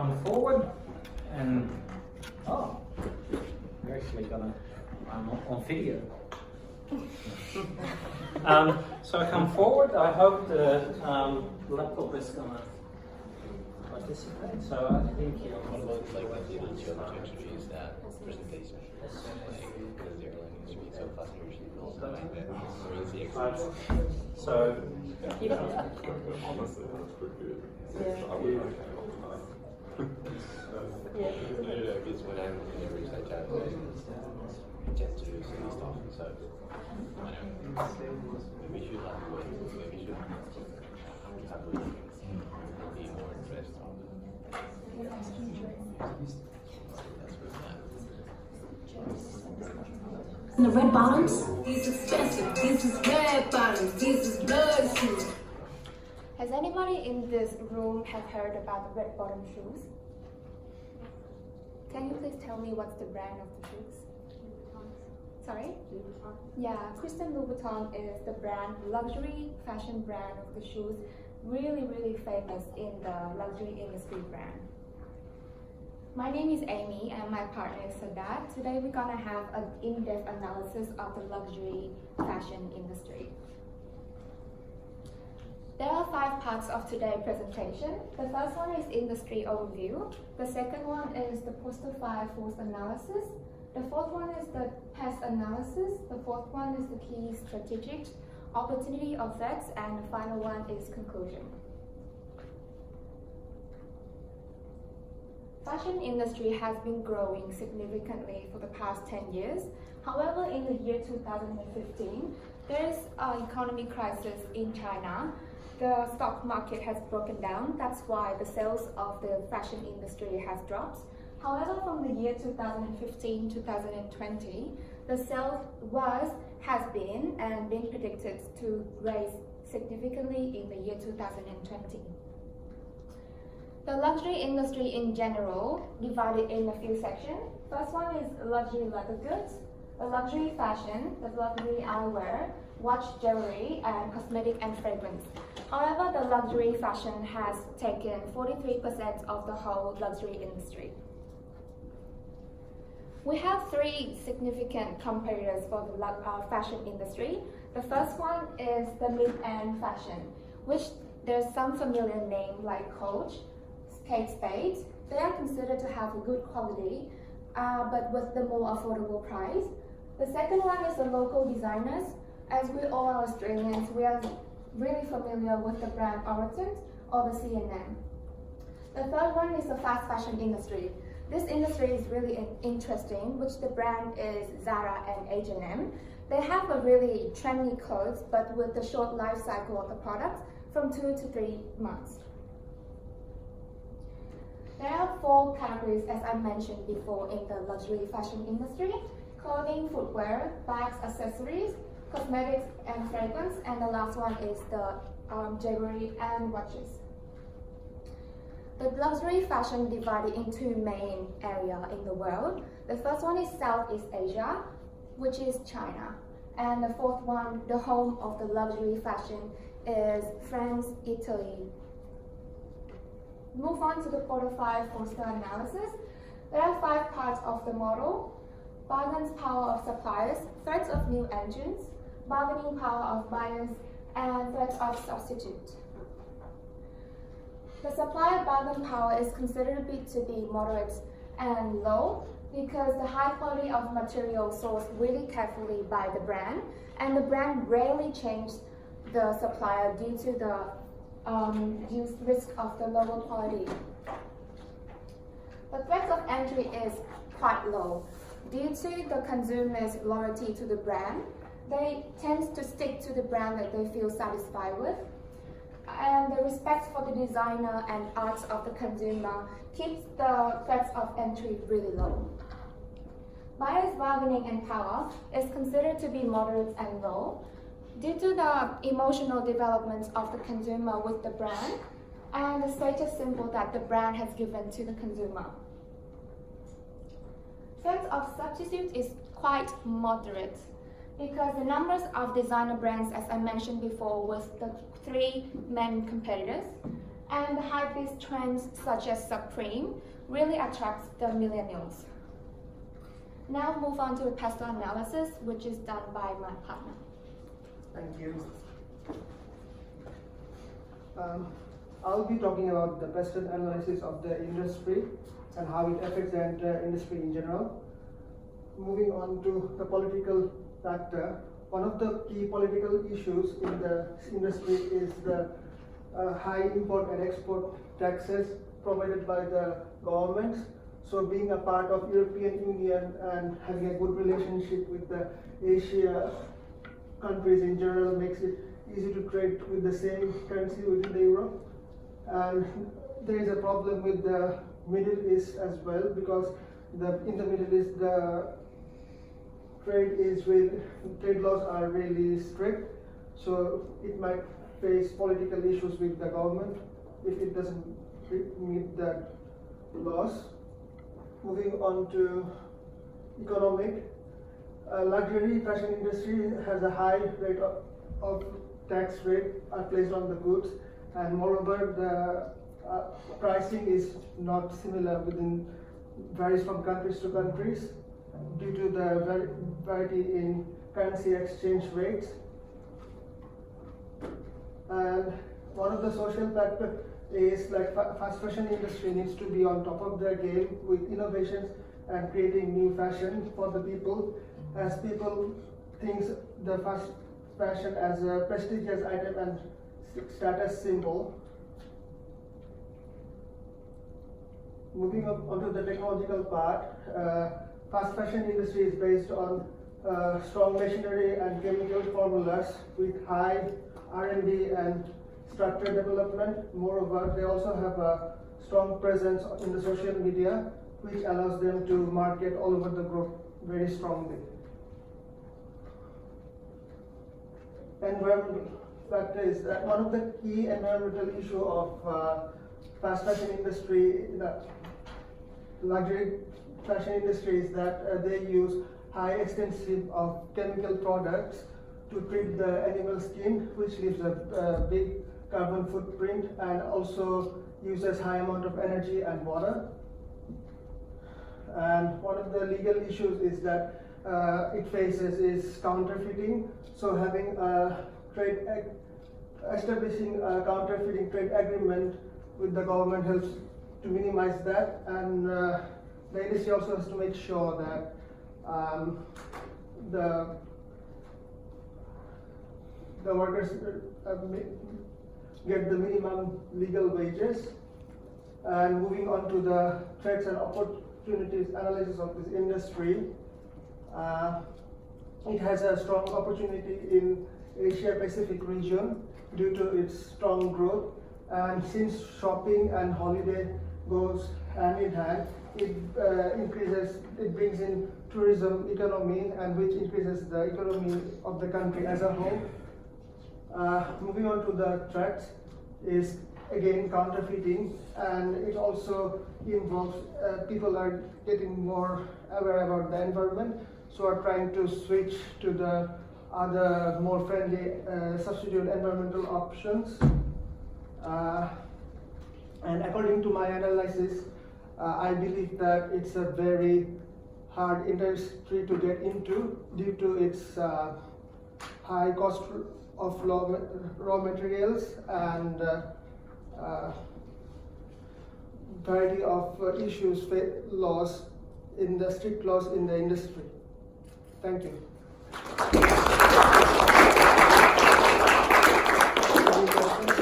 come forward and, oh, you're actually gonna, I'm on video. So I come forward. I hope the laptop is gonna participate. So I think you're What about like the ability to introduce that presentation? Because the airline industry, so passenger usually goes like that. Or is the expert? so Honestly, that's pretty good. Yeah. I would like that all the time. Because when I'm in the research, I tend to do silly stuff. So I know maybe you should have a way. Maybe you should have a way to be more interested. That's where it's at. The red bottoms, these expensive, these is red bottoms, these is blood shoes. Has anybody in this room have heard about the red bottom shoes? Can you please tell me what's the brand of the shoes? Sorry? Yeah, Christian Louboutin is the brand, luxury fashion brand of the shoes, really, really famous in the luxury industry brand. My name is Amy and my partner is Sadat. Today we're gonna have an in-depth analysis of the luxury fashion industry. There are 5 parts of today's presentation. The first one is industry overview. The second one is the poster 5 force analysis. The fourth one is the past analysis. The fourth one is the key strategic opportunity of threats, and the final one is conclusion. Fashion industry has been growing significantly for the past 10 years. However, in the year 2015, there is an economic crisis in China. The stock market has broken down. That's why the sales of the fashion industry has dropped. However, from the year 2015-2020, the sales has been predicted to rise significantly in the year 2020. The luxury industry in general divided in a few sections. First one is luxury leather goods, the luxury fashion, the luxury eyewear, watch, jewelry, and cosmetic and fragrance. However, the luxury fashion has taken 43% of the whole luxury industry. We have 3 significant competitors for the fashion industry. The first one is the mid-end fashion, which there's some familiar name like Coach, Kate Spade. They are considered to have a good quality, but with the more affordable price. The second one is the local designers. As we all are Australians, we are really familiar with the brand Oroton or the C&M. The third one is the fast fashion industry. This industry is really interesting, which the brand is Zara and H&M. They have a really trendy clothes, but with the short life cycle of the product from 2 to 3 months. There are 4 categories, as I mentioned before, in the luxury fashion industry: clothing, footwear, bags, accessories, cosmetics, and fragrance, and the last one is the jewelry and watches. The luxury fashion divided into main area in the world. The first one is Southeast Asia, which is China. And the fourth one, the home of the luxury fashion, is France, Italy. Move on to the quarter 5 Forrester analysis. There are 5 parts of the model: bargains power of suppliers, threats of new entrants, bargaining power of buyers, and threats of substitute. The supplier bargain power is considered to be moderate and low because the high quality of material sourced really carefully by the brand, and the brand rarely changes the supplier due to the risk of the lower quality. The threat of entry is quite low. Due to the consumer's loyalty to the brand, they tend to stick to the brand that they feel satisfied with. And the respect for the designer and arts of the consumer keeps the threats of entry really low. Buyer's bargaining and power is considered to be moderate and low due to the emotional development of the consumer with the brand and the status symbol that the brand has given to the consumer. Threat of substitute is quite moderate because the numbers of designer brands, as I mentioned before, was the 3 main competitors, And the hypebeast trends such as Supreme really attracts the millennials. Now move on to the PESTEL analysis, which is done by my partner. Thank you. I'll be talking about the PESTEL analysis of the industry and how it affects the entire industry in general. Moving on to the political factor, one of the key political issues in the industry is the high import and export taxes provided by the governments. So being a part of European Union and having a good relationship with the Asia countries in general makes it easy to trade with the same currency within the euro. And there is a problem with the Middle East as well, because in the Middle East the trade laws are really strict, so it might face political issues with the government if it doesn't meet the laws. Moving on to economic, luxury fashion industry has a high rate of tax rate are placed on the goods, and moreover the pricing is not similar varies from countries to countries due to the variety in currency exchange rates. And one of the social factors is like fast fashion industry needs to be on top of their game with innovations and creating new fashion for the people, as people think the fast fashion as a prestigious item and status symbol. Moving up onto the technological part, fast fashion industry is based on strong machinery and chemical formulas with high R&D and structured development. Moreover, they also have a strong presence in the social media, which allows them to market all over the globe very strongly. Environmental factor is that one of the key environmental issue of fast fashion industry, the luxury fashion industry, is that they use high extensive of chemical products to treat the animal skin, which leaves a big carbon footprint and also uses high amount of energy and water. And one of the legal issues is that it faces is counterfeiting. So having establishing a counterfeiting trade agreement with the government helps to minimize that, and the industry also has to make sure that the workers get the minimum legal wages. And moving on to the threats and opportunities analysis of this industry, it has a strong opportunity in Asia Pacific region due to its strong growth, and since shopping and holiday goes hand in hand, it brings in tourism economy, and which increases the economy of the country as a whole. Moving on to the threats is again counterfeiting, and it also involves people are getting more aware about the environment, so are trying to switch to the other more friendly substitute environmental options. And according to my analysis, I believe that it's a very hard industry to get into due to its high cost of raw materials and variety of issues, laws in the strict laws in the industry. Thank you. Any questions?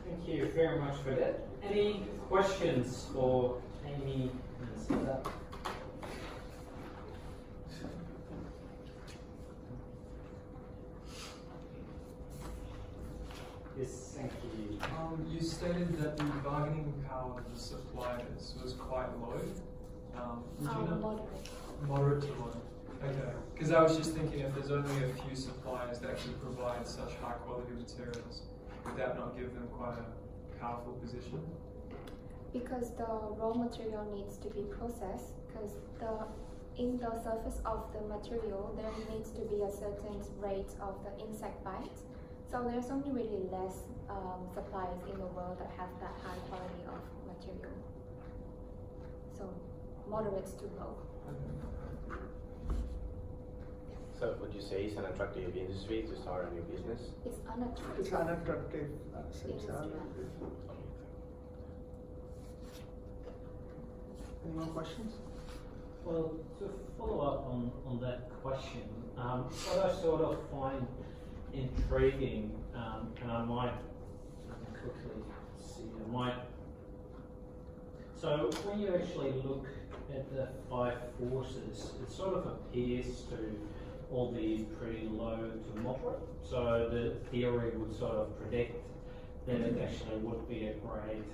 Thank you very much for that. Any questions for Amy and Sita? Yes, thank you. You stated that the bargaining power of the suppliers was quite low. Would you know? Moderate to low. Okay. Because I was just thinking, if there's only a few suppliers that can provide such high quality materials, would that not give them quite a powerful position? Because the raw material needs to be processed, because in the surface of the material there needs to be a certain rate of the insect bite. So there's only really less suppliers in the world that have that high quality of material. So moderate to low. So would you say it's an attractive industry to start a new business? It's unattractive. It's unattractive. It's Industry. unattractive. Any more questions? Well, to follow up on that question, what I sort of find intriguing, and I might quickly see, so when you actually look at the 5 forces, it sort of appears to all be pretty low to moderate. So the theory would sort of predict that it actually would be a great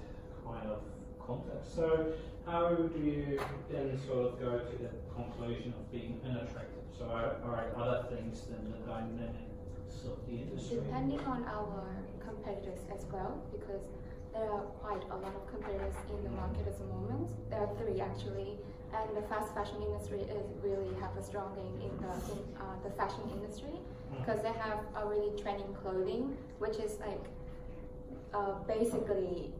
kind of context. So how do you then sort of go to the conclusion of being unattractive? So are other things than the dynamics of the industry? Depending on our competitors as well, because there are quite a lot of competitors in the market at the moment. There are 3 actually, and the fast fashion industry is really have a strong name in the fashion industry because they have a really trending clothing, which is like basically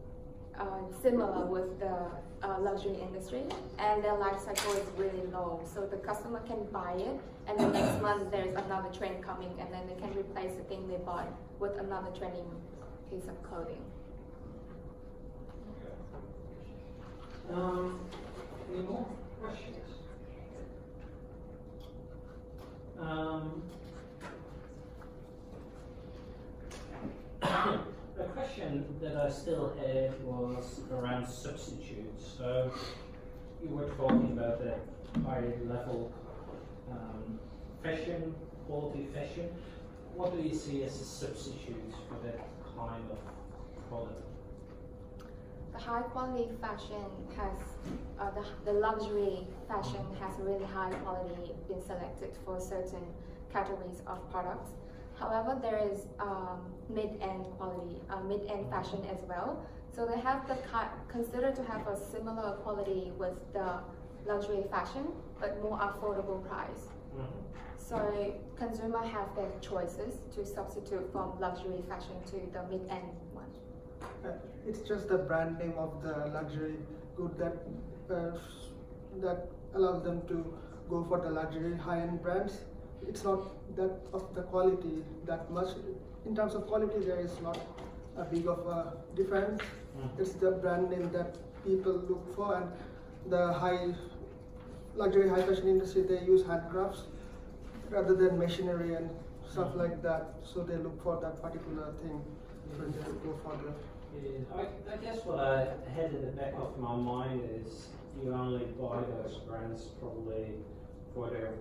similar with the luxury industry, and their life cycle is really low. So the customer can buy it, and the next month there's another trend coming, and then they can replace the thing they bought with another trending piece of clothing. Any more questions? A question that I still had was around substitutes. So you were talking about the high level fashion, quality fashion. What do you see as a substitute for that kind of product? The high quality fashion has, the luxury fashion has really high quality been selected for certain categories of products. However, there is mid-end quality, mid-end fashion as well. So they have the considered to have a similar quality with the luxury fashion, but more affordable price. So consumer have their choices to substitute from luxury fashion to the mid-end one. It's just the brand name of the luxury good that that allows them to go for the luxury high-end brands. It's not that of the quality that much. In terms of quality, there is not a big of a difference. It's the brand name that people look for, and the luxury high fashion industry, they use handcrafts rather than machinery and stuff like that. So they look for that particular thing. So they go for the. Yeah, I guess what I had in the back of my mind is you only buy those brands probably for their,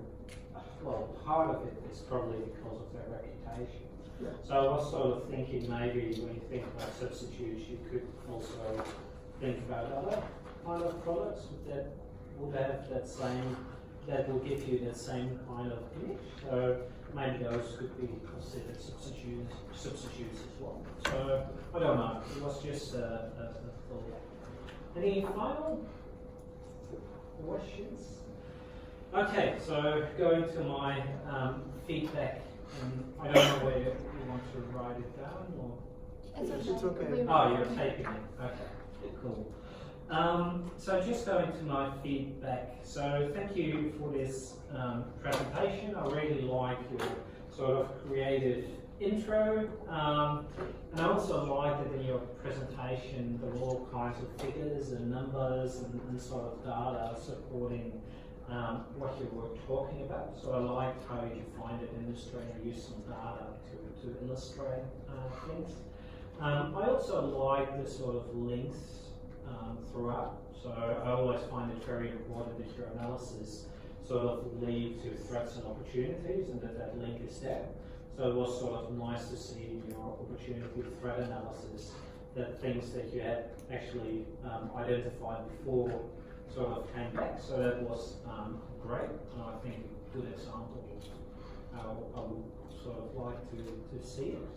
well, part of it is probably because of their reputation. Yeah. So I was sort of thinking maybe when you think about substitutes, you could also think about other kind of products that would have that same, that will give you that same kind of image. So maybe those could be considered substitutes as well. So I don't know. It was just a thought. Any final questions? Okay, so going to my feedback, and I don't know whether you want to write it down or. It's okay. Oh, you're taping it. Okay, cool. So just going to my feedback. So thank you for this presentation. I really like your sort of creative intro, and I also like that in your presentation there were all kinds of figures and numbers and sort of data supporting what you were talking about. So I liked how you defined an industry and used some data to illustrate things. I also like the sort of links throughout. So I always find it very important that your analysis sort of lead to threats and opportunities and that link is there. So it was sort of nice to see your opportunity threat analysis, that things that you had actually identified before sort of came back. So that was great, and I think a good example of how I would sort of like to see it.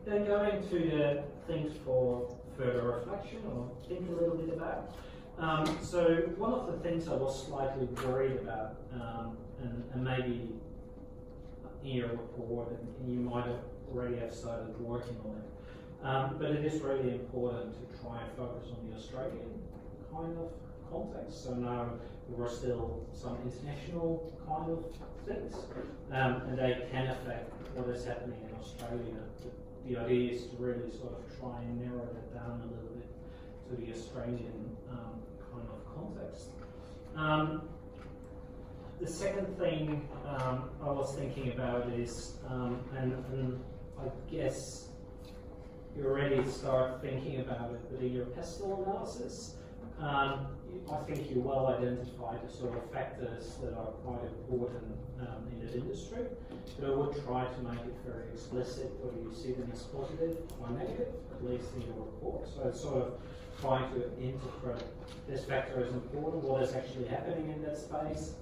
Then going to the things for further reflection or think a little bit about. So one of the things I was slightly worried about, and maybe in your report, and you might have already have started working on it. But it is really important to try and focus on the Australian kind of context. So now there are still some international kind of things, and they can affect what is happening in Australia. The idea is to really sort of try and narrow that down a little bit to the Australian kind of context. The second thing I was thinking about is, and I guess you already start thinking about it, but in your pestle analysis, I think you well identified the sort of factors that are quite important in this industry, but I would try to make it very explicit whether you see them as positive or negative, at least in your report. So it's sort of trying to interpret this factor as important, what is actually happening in that space,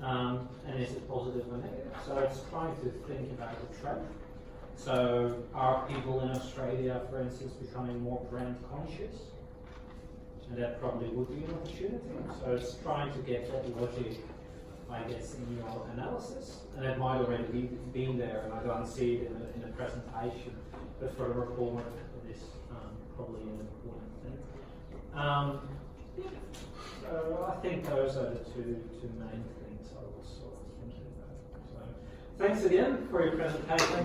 and is it positive or negative. So it's trying to think about the trend. So are people in Australia, for instance, becoming more brand conscious? And that probably would be an opportunity. So it's trying to get that logic, I guess, in your analysis. And it might already be been there, and I don't see it in the presentation. But for the report, it is probably an important thing. So I think those are the two main things I was sort of thinking about. So thanks again for your presentation.